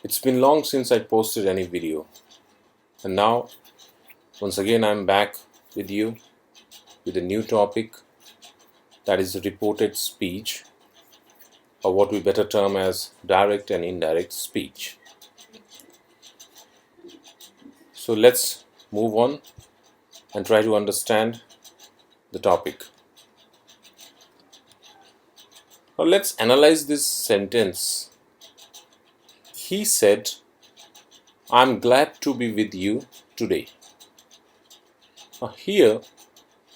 It's been long since I posted any video, and now once again I'm back with you with a new topic, that is reported speech, or what we better term as direct and indirect speech. So let's move on and try to understand the topic. Now let's analyze this sentence. He said, "I'm glad to be with you today." Now here,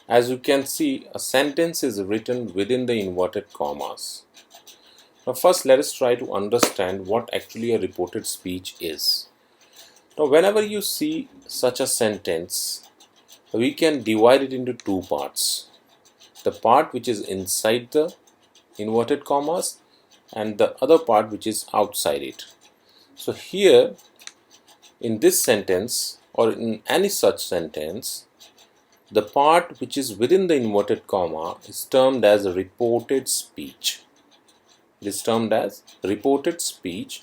as you can see, a sentence is written within the inverted commas. Now first let us try to understand what actually a reported speech is. Now whenever you see such a sentence, we can divide it into two parts. The part which is inside the inverted commas and the other part which is outside it. So here in this sentence or in any such sentence, the part which is within the inverted comma is termed as a reported speech. It is termed as reported speech,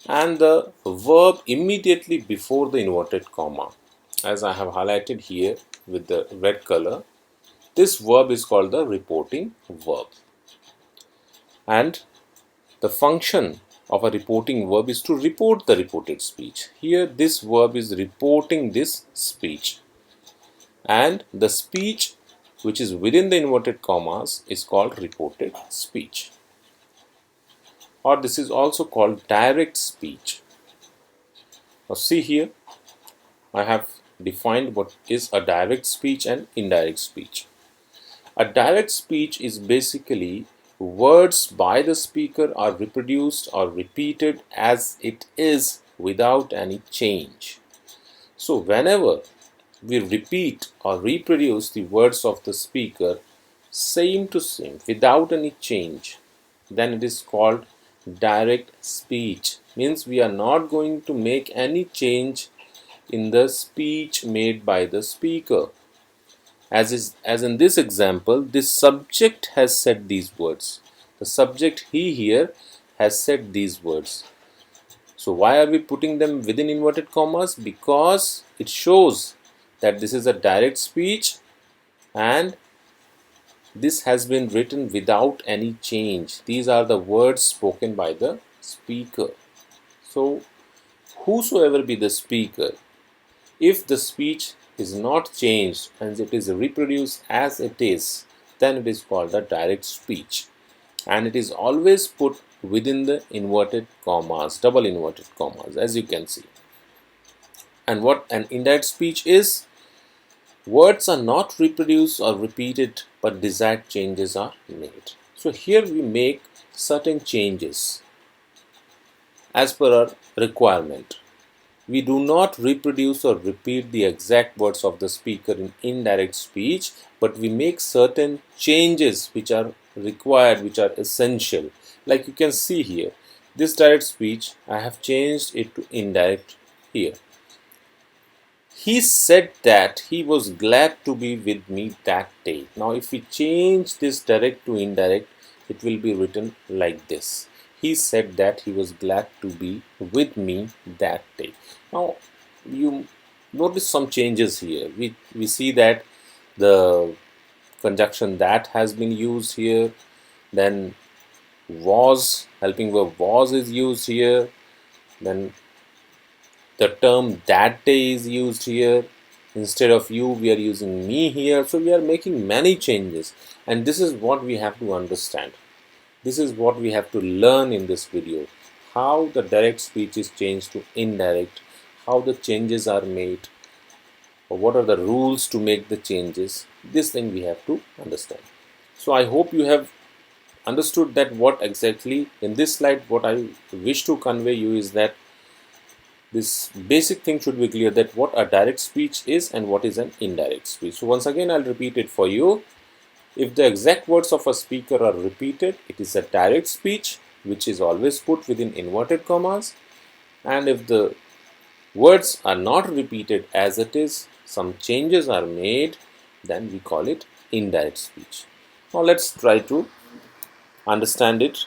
and the verb immediately before the inverted comma, as I have highlighted here with the red color, this verb is called the reporting verb. And the function of a reporting verb is to report the reported speech. Here this verb is reporting this speech, and the speech which is within the inverted commas is called reported speech, or this is also called direct speech. Now see here, I have defined what is a direct speech and indirect speech. A direct speech is basically words by the speaker are reproduced or repeated as it is without any change. So whenever we repeat or reproduce the words of the speaker same to same without any change, then it is called direct speech. Means we are not going to make any change in the speech made by the speaker. As in this example, this subject has said these words. The subject he here has said these words. So why are we putting them within inverted commas? Because it shows that this is a direct speech and this has been written without any change. These are the words spoken by the speaker. So whosoever be the speaker, if the speech is not changed and it is reproduced as it is, then it is called a direct speech, and it is always put within the inverted commas, double inverted commas, as you can see. And what an indirect speech is, words are not reproduced or repeated, but desired changes are made. So here we make certain changes as per our requirement. We do not reproduce or repeat the exact words of the speaker in indirect speech, but we make certain changes which are required, which are essential. Like you can see here, this direct speech, I have changed it to indirect here. He said that he was glad to be with me that day. Now if we change this direct to indirect, it will be written like this. He said that he was glad to be with me that day. Now you notice some changes here. We see that the conjunction that has been used here, then was, helping verb was is used here, then the term that day is used here. Instead of you, we are using me here. So we are making many changes, and this is what we have to understand. This is what we have to learn in this video, how the direct speech is changed to indirect, how the changes are made, or what are the rules to make the changes. This thing we have to understand. So I hope you have understood that what exactly in this slide, what I wish to convey you is that this basic thing should be clear, that what a direct speech is and what is an indirect speech. So once again I'll repeat it for you. If the exact words of a speaker are repeated, it is a direct speech, which is always put within inverted commas. And if the words are not repeated as it is, some changes are made, then we call it indirect speech. Now let's try to understand it.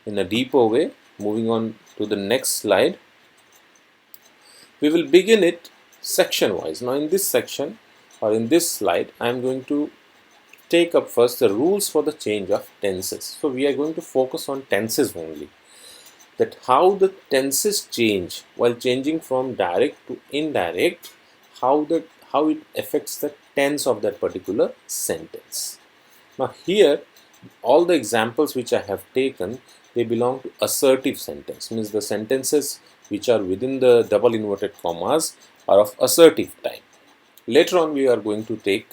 in a deeper way. Moving on to the next slide, we will begin it section wise. Now in this section or in this slide, I am going to take up first the rules for the change of tenses. So we are going to focus on tenses only, that how the tenses change while changing from direct to indirect, how it affects the tense of that particular sentence. Now here, all the examples which I have taken, they belong to assertive sentence, means the sentences which are within the double inverted commas are of assertive type. Later on we are going to take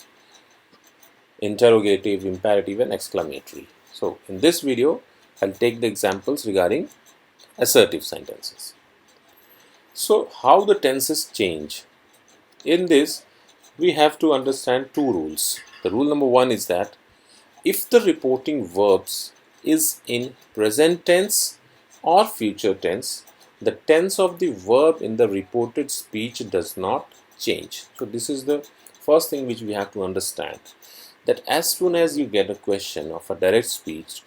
interrogative, imperative and exclamatory. So in this video, I'll take the examples regarding assertive sentences. So how the tenses change? In this, we have to understand two rules. The rule number one is that if the reporting verbs is in present tense or future tense, the tense of the verb in the reported speech does not change. So this is the first thing which we have to understand, that as soon as you get a question of a direct speech,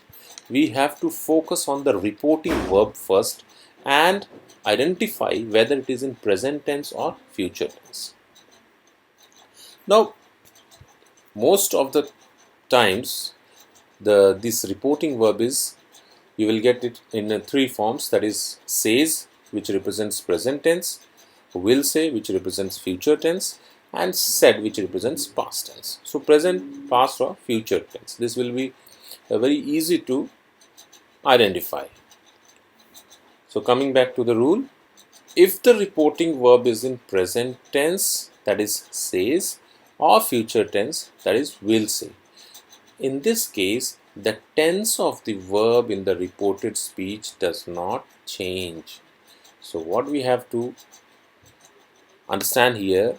we have to focus on the reporting verb first and identify whether it is in present tense or future tense. Now, most of the times, this reporting verb is, you will get it in three forms, that is says, which represents present tense, will say, which represents future tense, and said, which represents past tense. So present, past or future tense, this will be very easy to identify. So coming back to the rule, if the reporting verb is in present tense, that is says, or future tense, that is will say, in this case the tense of the verb in the reported speech does not change. So what we have to understand here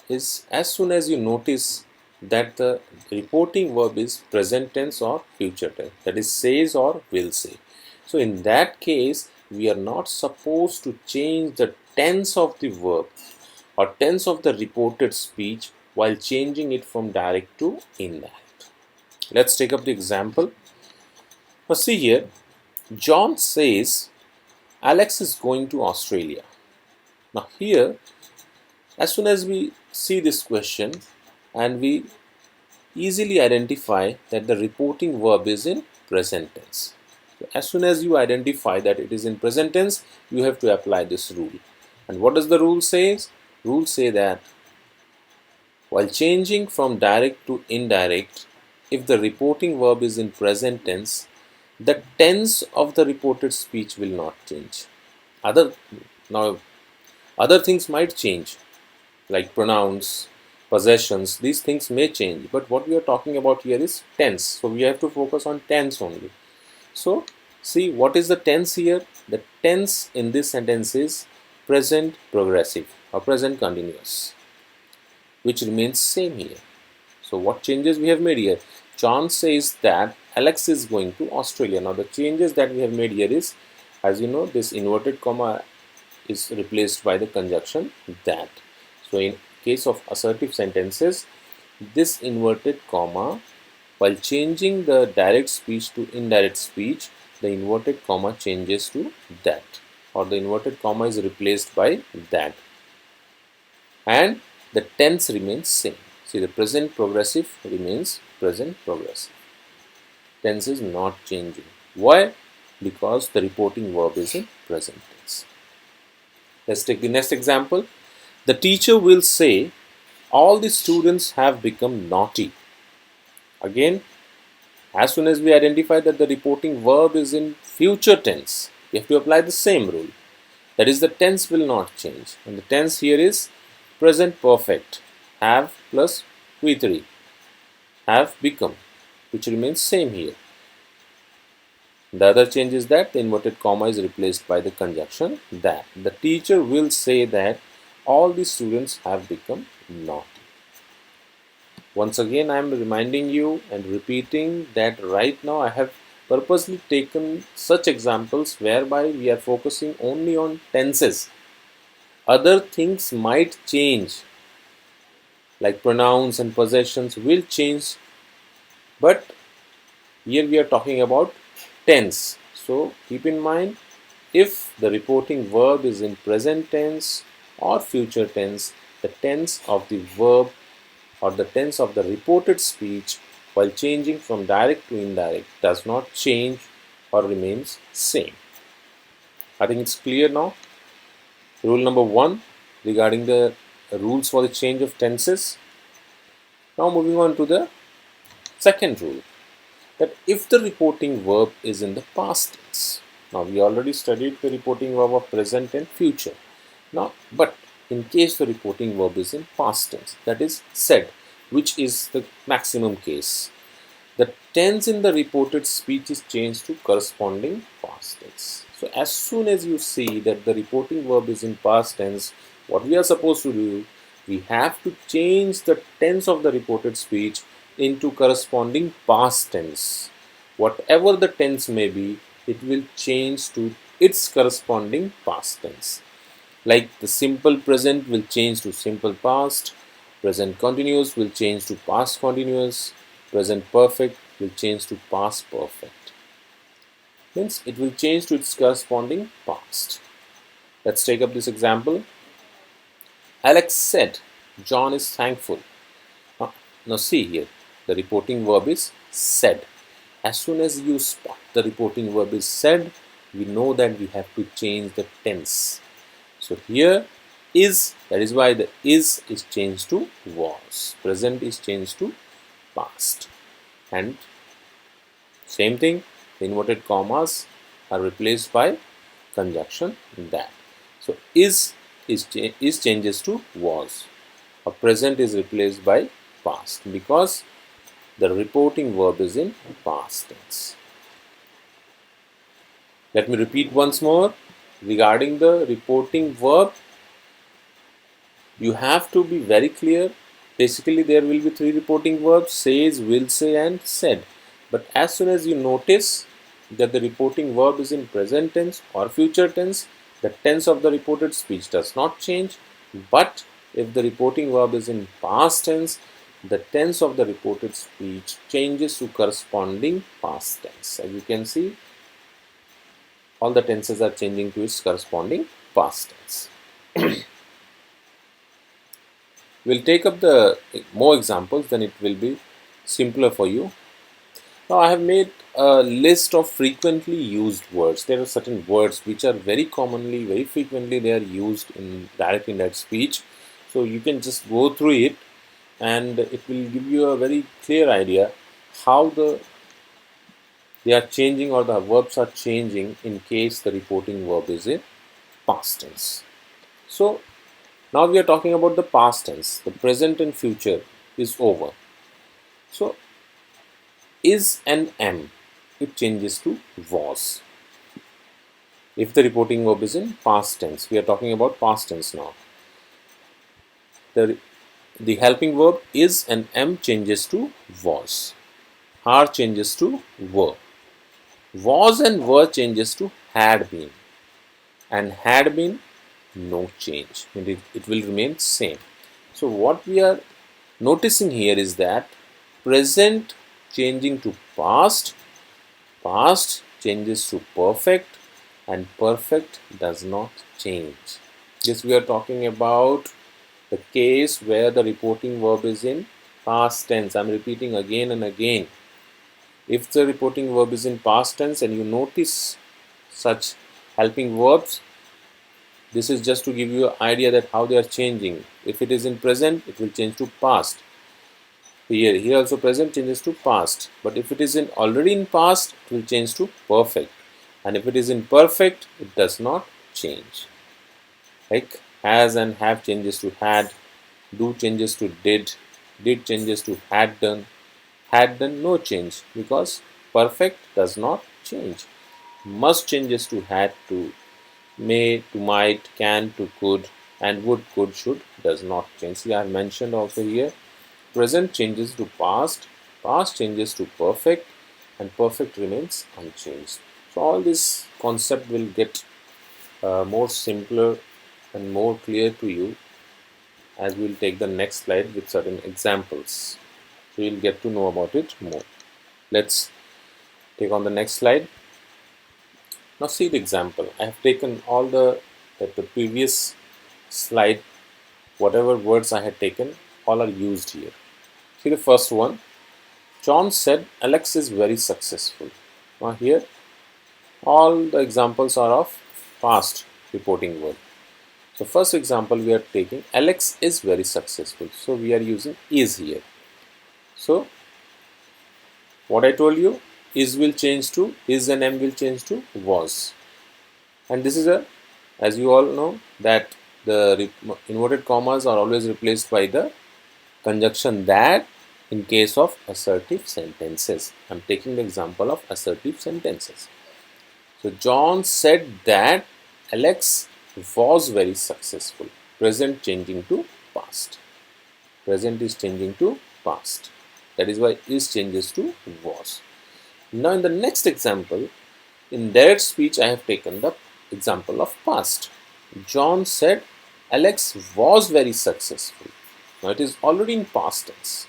is, as soon as you notice that the reporting verb is present tense or future tense, that is says or will say, so in that case we are not supposed to change the tense of the verb or tense of the reported speech while changing it from direct to indirect. Let's take up the example. Now see here, John says Alex is going to Australia. Now here, as soon as we see this question and we easily identify that the reporting verb is in present tense. So as soon as you identify that it is in present tense, you have to apply this rule. And what does the rule say? Rule say that while changing from direct to indirect, if the reporting verb is in present tense, the tense of the reported speech will not change. Other things might change, like pronouns, possessions, these things may change, but what we are talking about here is tense. So we have to focus on tense only. So see, what is the tense here? The tense in this sentence is present progressive or present continuous, which remains same here. So what changes we have made here? John says that Alex is going to Australia. Now the changes that we have made here is, as you know, this inverted comma is replaced by the conjunction that. So in case of assertive sentences, this inverted comma, while changing the direct speech to indirect speech, the inverted comma changes to that, or the inverted comma is replaced by that, and the tense remains same. See, the present progressive remains present progressive. Tense is not changing. Why? Because the reporting verb is in present tense. Let's take the next example. The teacher will say, all the students have become naughty. Again, as soon as we identify that the reporting verb is in future tense, we have to apply the same rule. That is, the tense will not change. And the tense here is present perfect. Have plus V3. Have become, which remains same here. The other change is that the inverted comma is replaced by the conjunction that. The teacher will say that all the students have become naughty. Once again, I am reminding you and repeating that right now I have purposely taken such examples whereby we are focusing only on tenses. Other things might change, like pronouns and possessions will change, but here we are talking about tense. So keep in mind, if the reporting verb is in present tense or future tense, the tense of the verb or the tense of the reported speech while changing from direct to indirect does not change or remains same. I think it's clear now. Rule number 1 regarding the rules for the change of tenses. Now moving on to the second rule, that if the reporting verb is in the past tense. Now we already studied the reporting verb of present and future. Now, but in case the reporting verb is in past tense, that is said, which is the maximum case, the tense in the reported speech is changed to corresponding past tense. So as soon as you see that the reporting verb is in past tense, what we are supposed to do, we have to change the tense of the reported speech into corresponding past tense. Whatever the tense may be, it will change to its corresponding past tense. Like the simple present will change to simple past, present continuous will change to past continuous, present perfect will change to past perfect. Means it will change to its corresponding past. Let's take up this example. Alex said, John is thankful. Now see here, the reporting verb is said. As soon as you spot the reporting verb is said, we know that we have to change the tense. So here is, that is why the is changed to was, present is changed to past, and same thing, the inverted commas are replaced by conjunction that. So is changes to was, or present is replaced by past because the reporting verb is in past tense. Let me repeat once more. Regarding the reporting verb, you have to be very clear. Basically, there will be 3 reporting verbs: says, will say, and said. But as soon as you notice that the reporting verb is in present tense or future tense, the tense of the reported speech does not change. But if the reporting verb is in past tense, the tense of the reported speech changes to corresponding past tense. As you can see, all the tenses are changing to its corresponding past tense. We'll take up the more examples, then it will be simpler for you. Now I have made a list of frequently used words. There are certain words which are very commonly, very frequently they are used in direct indirect speech. So you can just go through it and it will give you a very clear idea how they are changing or the verbs are changing in case the reporting verb is in past tense. So now we are talking about the past tense. The present and future is over. So is and am, it changes to was. If the reporting verb is in past tense, we are talking about past tense now. The helping verb is and am changes to was. Are changes to were. Was and were changes to had been. And had been, no change. It will remain same. So what we are noticing here is that present changing to past, past changes to perfect, and perfect does not change. This we are talking about the case where the reporting verb is in past tense. I am repeating again and again. If the reporting verb is in past tense and you notice such helping verbs, this is just to give you an idea that how they are changing. If it is in present, it will change to past. Here also present changes to past. But if it is already in past, it will change to perfect. And if it is in perfect, it does not change. Like has and have changes to had, do changes to did changes to had done no change because perfect does not change. Must changes to had to, may to might, can to could, and would, could, should does not change. See, I have mentioned also here, present changes to past, past changes to perfect, and perfect remains unchanged. So all this concept will get more simpler and more clear to you as we will take the next slide with certain examples. So you'll get to know about it more. Let's take on the next slide. Now see the example. I have taken all the previous slide, whatever words I had taken, all are used here. See the first one. John said Alex is very successful. Now here all the examples are of past reporting verb. So first example we are taking, Alex is very successful. So we are using is here. So what I told you, is will change to, is and am will change to was. And this is as you all know, that the inverted commas are always replaced by the conjunction that in case of assertive sentences. I am taking the example of assertive sentences. So John said that Alex was very successful. Present changing to past. Present is changing to past. That is why is changes to was. Now in the next example, in direct speech I have taken the example of past. John said Alex was very successful. Now it is already in past tense.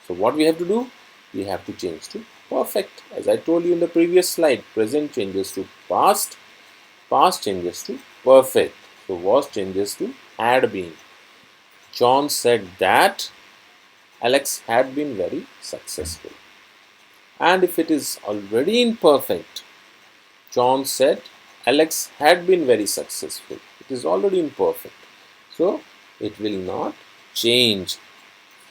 So what we have to do? We have to change to perfect. As I told you in the previous slide, present changes to past, past changes to perfect. So was changes to had been. John said that Alex had been very successful. And if it is already in perfect, John said Alex had been very successful. It is already in perfect. So it will not change,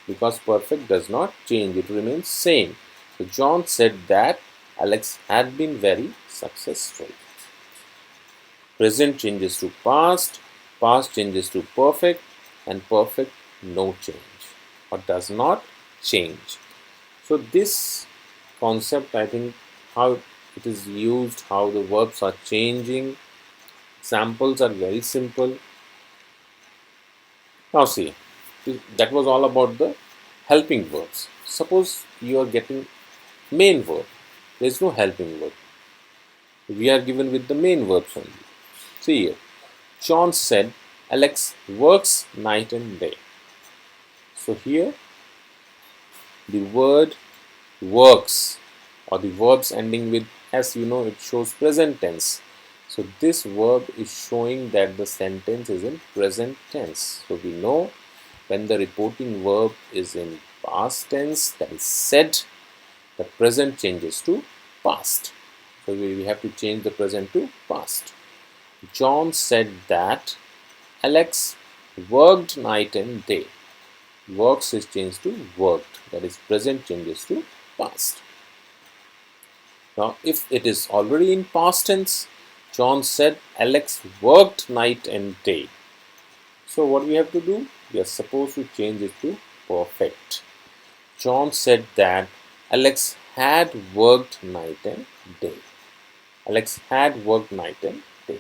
because perfect does not change, it remains same. So John said that Alex had been very successful. Present changes to past, past changes to perfect, and perfect no change or does not change. So this concept, I think, how it is used, how the verbs are changing, examples are very simple. Now see, that was all about the helping verbs. Suppose you are getting main verb. There is no helping verb. We are given with the main verbs only. See here. John said Alex works night and day. So here the word works, or the verbs ending with s, you know, it shows present tense. So this verb is showing that the sentence is in present tense. So we know when the reporting verb is in past tense, that is said, the present changes to past. So we have to change the present to past. John said that Alex worked night and day. Works is changed to worked. That is present changes to past. Now if it is already in past tense, John said Alex worked night and day. So what we have to do? We are supposed to change it to perfect. John said that Alex had worked night and day. Alex had worked night and day.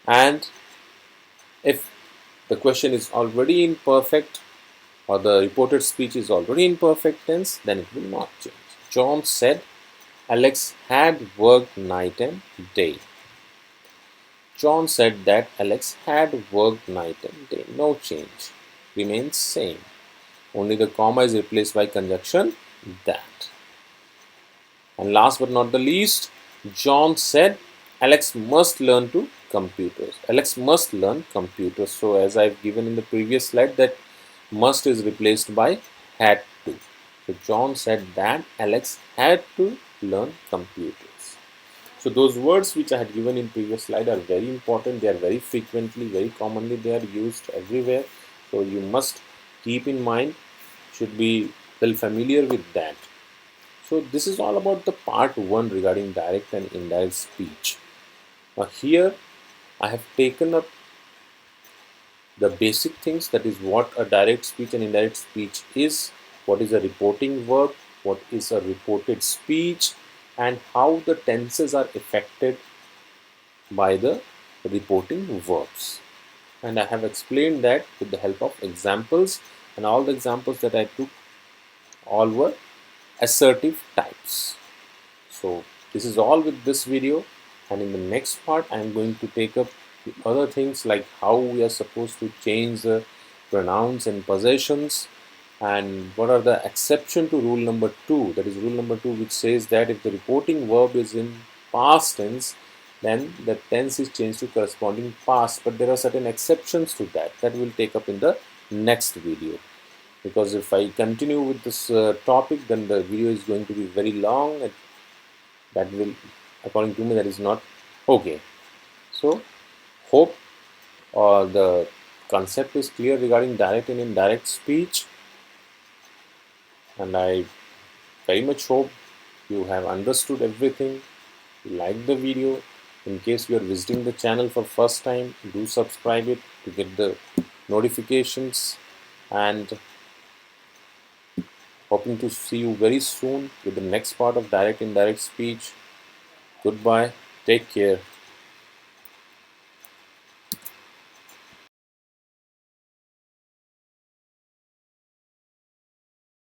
And if the question is already in perfect, or the reported speech is already in perfect tense, then it will not change. John said Alex had worked night and day. John said that Alex had worked night and day. No change. Remains same. Only the comma is replaced by conjunction that. And last but not the least, John said Alex must learn to computers. Alex must learn computers. So as I've given in the previous slide, that must is replaced by had to. So John said that Alex had to learn computers. So those words which I had given in previous slide are very important. They are very frequently, very commonly they are used everywhere. So you must keep in mind, should be well familiar with that. So this is all about the part 1 regarding direct and indirect speech. Now here I have taken up the basic things, that is what a direct speech and indirect speech is, what is a reporting verb, what is a reported speech, and how the tenses are affected by the reporting verbs. And I have explained that with the help of examples, and all the examples that I took all were assertive types. So this is all with this video, and in the next part I am going to take up the other things like how we are supposed to change the pronouns and possessions, and what are the exception to rule number 2, that is rule number 2, which says that if the reporting verb is in past tense, then the tense is changed to corresponding past. But there are certain exceptions to that we'll take up in the next video, because if I continue with this topic, then the video is going to be very long, and that will, according to me, that is not okay. So hope the concept is clear regarding direct and indirect speech, and I very much hope you have understood everything. You like the video. In case you are visiting the channel for first time, do subscribe it to get the notifications, and hoping to see you very soon with the next part of direct indirect speech. Goodbye. Take care.